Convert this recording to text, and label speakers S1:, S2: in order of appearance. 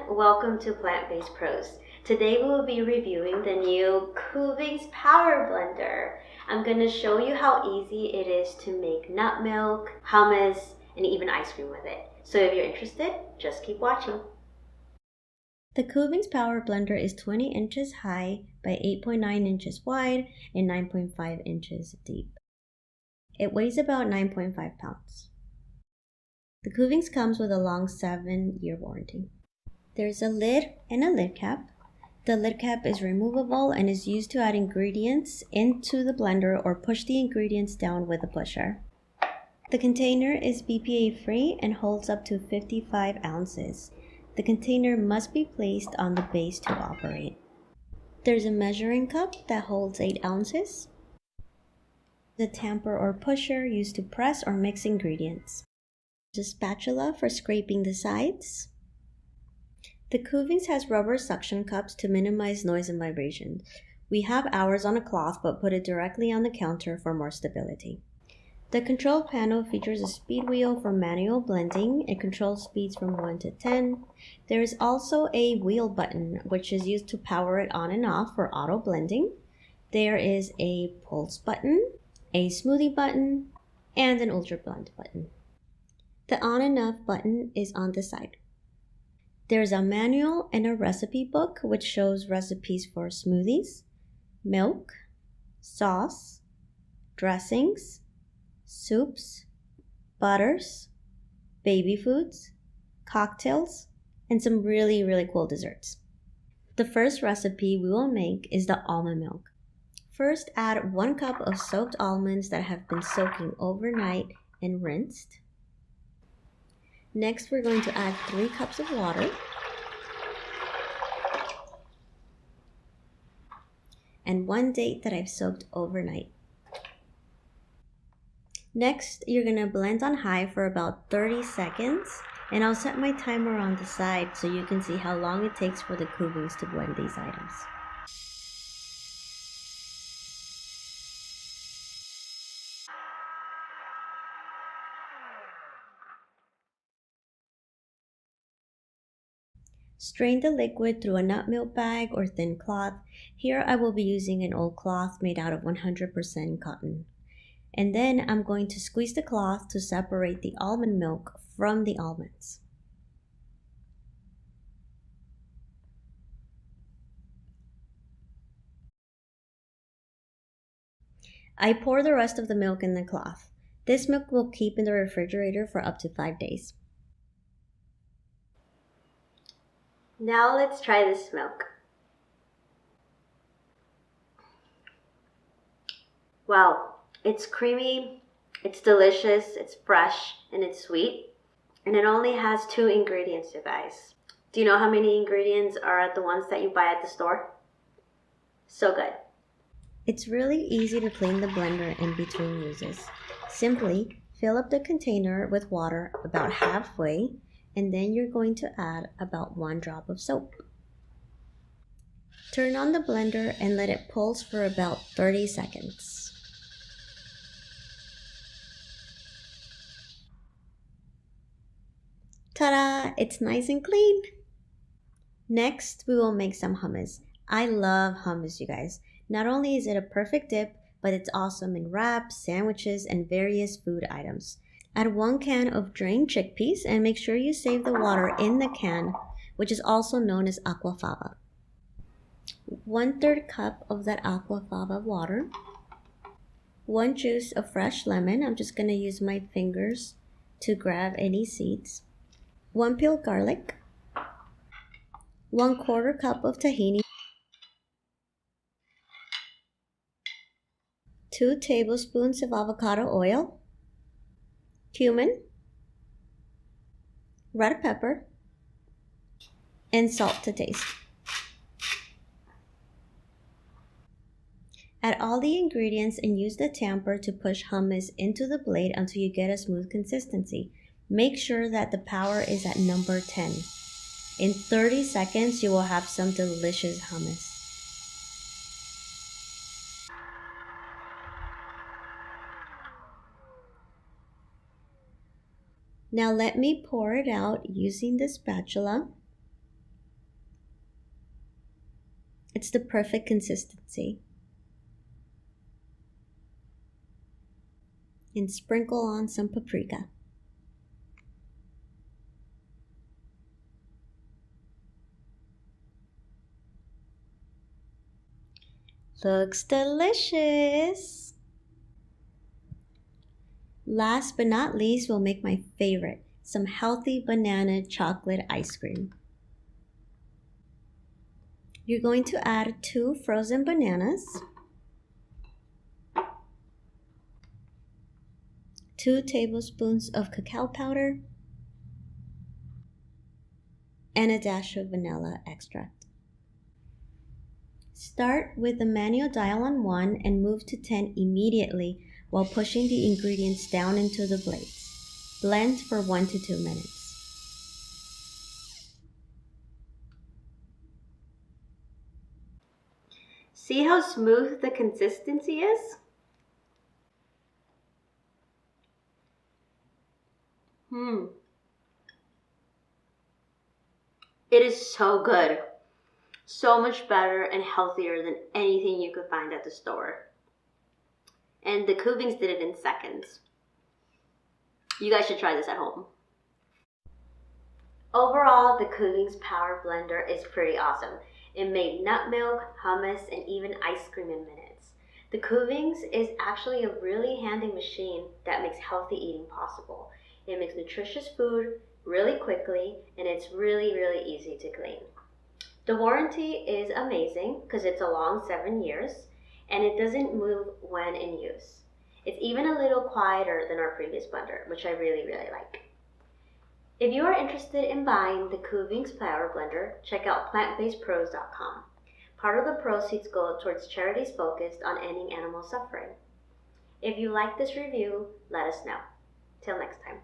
S1: welcome to Plant-Based Pros. Today we will be reviewing the new Kuvings Power Blender. I'm going to show you how easy it is to make nut milk, hummus, and even ice cream with it. So if you're interested, just keep watching. The Kuvings Power Blender is 20 inches high by 8.9 inches wide and 9.5 inches deep. It weighs about 9.5 pounds. The Kuvings comes with a long 7-year warranty. There's a lid and a lid cap. The lid cap is removable and is used to add ingredients into the blender or push the ingredients down with a pusher. The container is BPA free and holds up to 55 ounces. The container must be placed on the base to operate. There's a measuring cup that holds 8 ounces. The tamper or pusher used to press or mix ingredients. There's a spatula for scraping the sides. The Kuvings has rubber suction cups to minimize noise and vibration. We have ours on a cloth but put it directly on the counter for more stability. The control panel features a speed wheel for manual blending. It controls speeds from 1 to 10. There is also a wheel button which is used to power it on and off for auto blending. There is a pulse button, a smoothie button, and an ultra blend button. The on and off button is on the side. There's a manual and a recipe book which shows recipes for smoothies, milk, sauce, dressings, soups, butters, baby foods, cocktails, and some really cool desserts. The first recipe we will make is the almond milk. First, add 1 cup of soaked almonds that have been soaking overnight and rinsed. Next, we're going to add 3 cups of water and 1 date that I've soaked overnight. Next, you're going to blend on high for about 30 seconds, and I'll set my timer on the side so you can see how long it takes for the Kuvings to blend these items. Strain the liquid through a nut milk bag or thin cloth. Here I will be using an old cloth made out of 100% cotton. And then I'm going to squeeze the cloth to separate the almond milk from the almonds. I pour the rest of the milk in the cloth. This milk will keep in the refrigerator for up to 5 days. Now let's try this milk. Wow, it's creamy, it's delicious, it's fresh, and it's sweet. And it only has 2 ingredients, you guys. Do you know how many ingredients are at the ones that you buy at the store? So good. It's really easy to clean the blender in between uses. Simply fill up the container with water about halfway, and then you're going to add about 1 drop of soap. Turn on the blender and let it pulse for about 30 seconds. Ta-da! It's nice and clean! Next, we will make some hummus. I love hummus, you guys. Not only is it a perfect dip, but it's awesome in wraps, sandwiches, and various food items. Add 1 can of drained chickpeas and make sure you save the water in the can, which is also known as aquafaba. 1/3 cup of that aquafaba water. 1 juice of fresh lemon. I'm just going to use my fingers to grab any seeds. 1 peeled garlic. 1/4 cup of tahini. 2 tablespoons of avocado oil. Cumin, red pepper, and salt to taste. Add all the ingredients and use the tamper to push hummus into the blade until you get a smooth consistency. Make sure that the power is at number 10. In 30 seconds, you will have some delicious hummus. Now let me pour it out using the spatula. It's the perfect consistency. And sprinkle on some paprika. Looks delicious! Last but not least, we'll make my favorite, some healthy banana chocolate ice cream. You're going to add 2 frozen bananas, 2 tablespoons of cacao powder, and a dash of vanilla extract. Start with the manual dial on 1 and move to 10 immediately while pushing the ingredients down into the blades. Blend for 1 to 2 minutes. See how smooth the consistency is? It is so good. So much better and healthier than anything you could find at the store. And the Kuvings did it in seconds. You guys should try this at home. Overall, the Kuvings Power Blender is pretty awesome. It made nut milk, hummus, and even ice cream in minutes. The Kuvings is actually a really handy machine that makes healthy eating possible. It makes nutritious food really quickly, and it's really easy to clean. The warranty is amazing because it's a long 7 years, and it doesn't move when in use. It's even a little quieter than our previous blender, which I really like. If you are interested in buying the Kuvings Power Blender, check out plantbasedpros.com. Part of the proceeds go towards charities focused on ending animal suffering. If you like this review, let us know. Till next time.